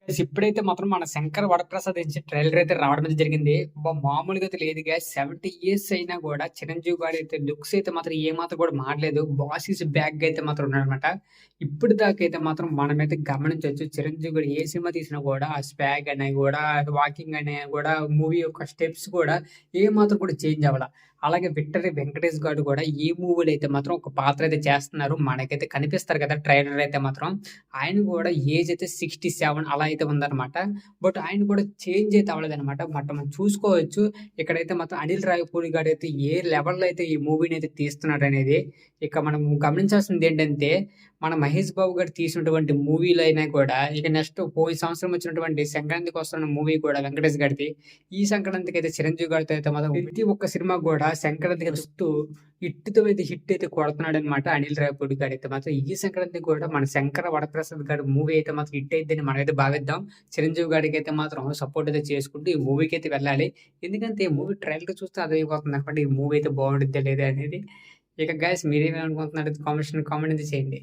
ఇప్పుడైతే మాత్రం మన 'శంకర్ వరప్రసాద్' నుంచి ట్రైలర్ అయితే రావడం అయితే జరిగింది. మామూలుగా అయితే లేదుగా. 70 ఇయర్స్ అయినా గూడా చిరంజీవి గారైతే లుక్స్ అయితే మాత్రం ఏమాత్రం కూడా మారలేదు. బాస్ ఈస్ బ్యాక్‌గా అయితే మాత్రం ఉన్నాడనమాట. ఇప్పటిదాకైతే మాత్రం మనమైతే గమనించొచ్చు. చిరంజీవి గారు ఏ సినిమా తీసినా గూడా ఆ స్వాగ్ అని గూడా, వాకింగ్ అని గూడా, మూవీ యొక్క స్టెప్స్ కూడా ఏమాత్రం కూడా చేంజ్ అవ్వల. అలాగే 'విక్టరీ వెంకటేష్' గారు గూడా ఈ మూవీలో అయితే మాత్రం ఒక పాత్ర అయితే చేస్తున్నారు. మనకైతే కనిపిస్తారు కదా! ట్రైలర్ అయితే మాత్రం. ఆయన గూడా ఏజ్ అయితే 67 అలా అయితే ఉందన్నమాట. బట్ ఆయన కూడా చేంజ్ అయితే అవ్వలేదన్నమాట. బట్ మనం చూసుకోవచ్చు. ఇక్కడైతే మాత్రం అనిల్ రావిపూడి గారైతే ఏ లెవెల్‌లో అయితే ఈ మూవీనైతే తీస్తున్నాడనేది. ఇక మనం గమనించాల్సిందేంటంటే, మన 'మహేష్ బాబు' గారు తీసినటువంటి మూవీలైనా కూడా ఇక నెక్స్ట్ పోయిన సంవత్సరం వచ్చినటువంటి 'సంక్రాంతికొస్తున్న' మూవీ కూడా వెంకటేష్ గారిది. ఈ సంక్రాంతికైతే చిరంజీవి గారితో అయితే మాత్రం ప్రతి ఒక్క సినిమా గూడా సంక్రాంతికి వస్తూ హిట్‌తో అయితే హిట్ అయితే కొడుతున్నాడనమాట అనిల్ రావిపూడి గారైతే మాత్రం. ఈ సంక్రాంతికి కూడా మన 'శంకర వరప్రసాద్' గారి మూవీ అయితే మాత్రం హిట్ అయిద్దని మనమైతే భావిద్దాం. చిరంజీవి గారికైతే మాత్రం సపోర్ట్ అయితే చేసుకుంటూ ఈ మూవీకైతే వెళ్ళాలి. ఎందుకంటే ఈ మూవీ ట్రైలర్ చూస్తే అర్థమైపోతుందనమాట. ఈ మూవీ అయితే బావుండిద్దా లేదా అనేది. ఇక గైస్ మీరేమనుకుంటున్నారో కామెంట్ అయితే చేయండి.